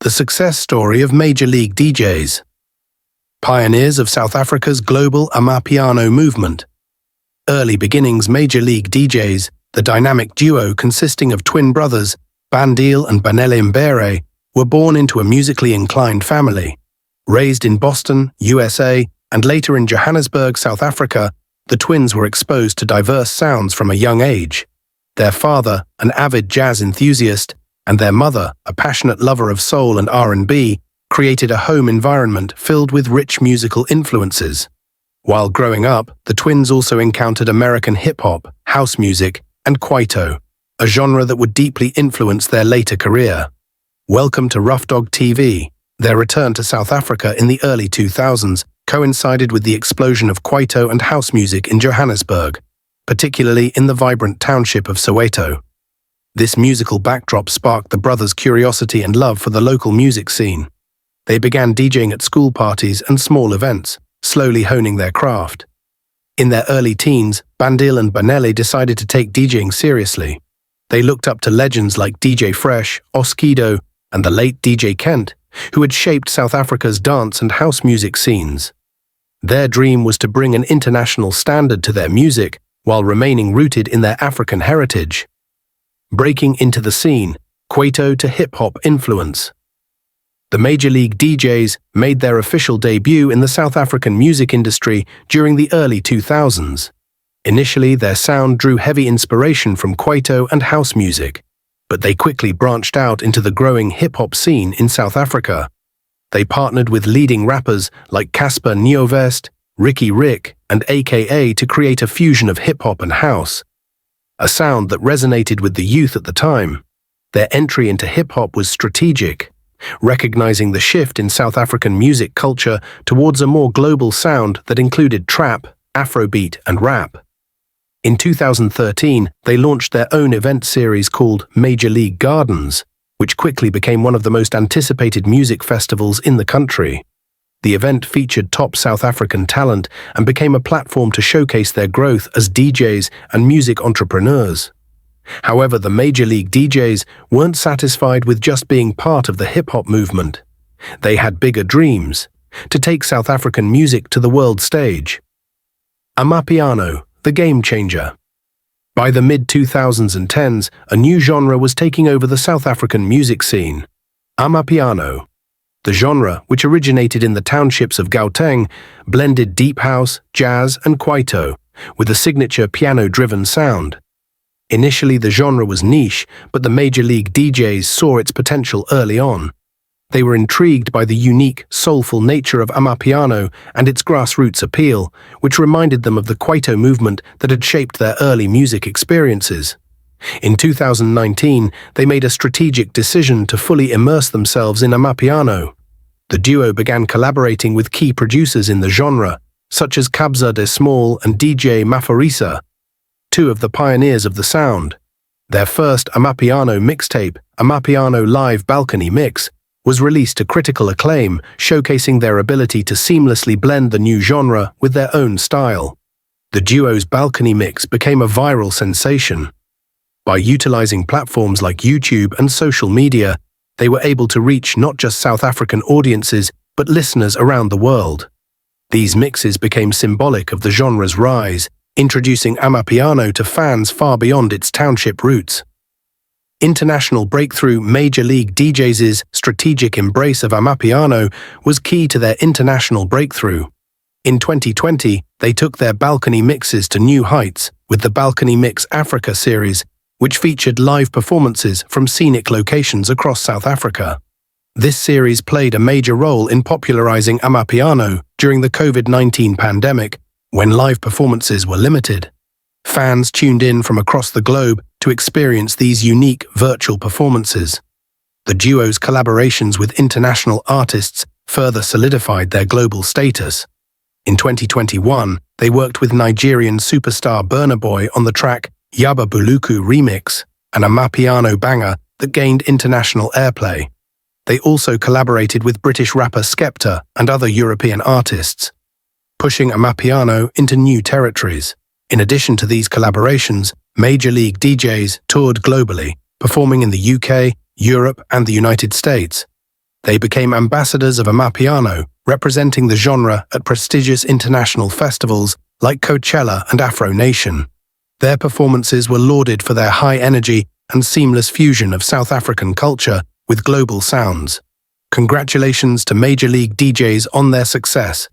The success story of Major League DJs. Pioneers of South Africa's global Amapiano movement. Early beginnings. Major League DJs, the dynamic duo consisting of twin brothers, Bandile and Banele Mbere, were born into a musically inclined family. Raised in Boston, USA, and later in Johannesburg, South Africa, the twins were exposed to diverse sounds from a young age. Their father, an avid jazz enthusiast, and their mother, a passionate lover of soul and R&B, created a home environment filled with rich musical influences. While growing up, the twins also encountered American hip-hop, house music, and kwaito, a genre that would deeply influence their later career. Welcome to Ruffdog TV. Their return to South Africa in the early 2000s coincided with the explosion of kwaito and house music in Johannesburg, particularly in the vibrant township of Soweto. This musical backdrop sparked the brothers' curiosity and love for the local music scene. They began DJing at school parties and small events, slowly honing their craft. In their early teens, Bandile and Banele decided to take DJing seriously. They looked up to legends like DJ Fresh, Oskido, and the late DJ Kent, who had shaped South Africa's dance and house music scenes. Their dream was to bring an international standard to their music while remaining rooted in their African heritage. Breaking into the scene, kwaito to hip-hop influence. The Major League DJs made their official debut in the South African music industry during the early 2000s. Initially, their sound drew heavy inspiration from kwaito and house music, but they quickly branched out into the growing hip-hop scene in South Africa. They partnered with leading rappers like Cassper Nyovest, Riky Rick, and AKA to create a fusion of hip-hop and house, a sound that resonated with the youth at the time. Their entry into hip-hop was strategic, recognizing the shift in South African music culture towards a more global sound that included trap, Afrobeat, and rap. In 2013, they launched their own event series called Major League Gardens, which quickly became one of the most anticipated music festivals in the country. The event featured top South African talent and became a platform to showcase their growth as DJs and music entrepreneurs. However, the Major League DJs weren't satisfied with just being part of the hip-hop movement. They had bigger dreams: to take South African music to the world stage. Amapiano, the game changer. By the mid-2010s, a new genre was taking over the South African music scene: Amapiano. The genre, which originated in the townships of Gauteng, blended deep house, jazz, and kwaito, with a signature piano-driven sound. Initially, the genre was niche, but the Major League DJs saw its potential early on. They were intrigued by the unique, soulful nature of Amapiano and its grassroots appeal, which reminded them of the kwaito movement that had shaped their early music experiences. In 2019, they made a strategic decision to fully immerse themselves in Amapiano. The duo began collaborating with key producers in the genre, such as Kabza De Small and DJ Maphorisa, two of the pioneers of the sound. Their first Amapiano mixtape, Amapiano Live Balcony Mix, was released to critical acclaim, showcasing their ability to seamlessly blend the new genre with their own style. The duo's balcony mix became a viral sensation. By utilizing platforms like YouTube and social media, they were able to reach not just South African audiences, but listeners around the world. These mixes became symbolic of the genre's rise, introducing Amapiano to fans far beyond its township roots. International breakthrough. Major League DJs' strategic embrace of Amapiano was key to their international breakthrough. In 2020, they took their balcony mixes to new heights with the Balcony Mix Africa series, which featured live performances from scenic locations across South Africa. This series played a major role in popularizing Amapiano during the COVID-19 pandemic, when live performances were limited. Fans tuned in from across the globe to experience these unique virtual performances. The duo's collaborations with international artists further solidified their global status. In 2021, they worked with Nigerian superstar Burna Boy on the track Yaba Buluku Remix, an Amapiano banger that gained international airplay. They also collaborated with British rapper Skepta and other European artists, pushing Amapiano into new territories. In addition to these collaborations, Major League DJs toured globally, performing in the UK, Europe, and the United States. They became ambassadors of Amapiano, representing the genre at prestigious international festivals like Coachella and Afro Nation. Their performances were lauded for their high energy and seamless fusion of South African culture with global sounds. Congratulations to Major League DJs on their success.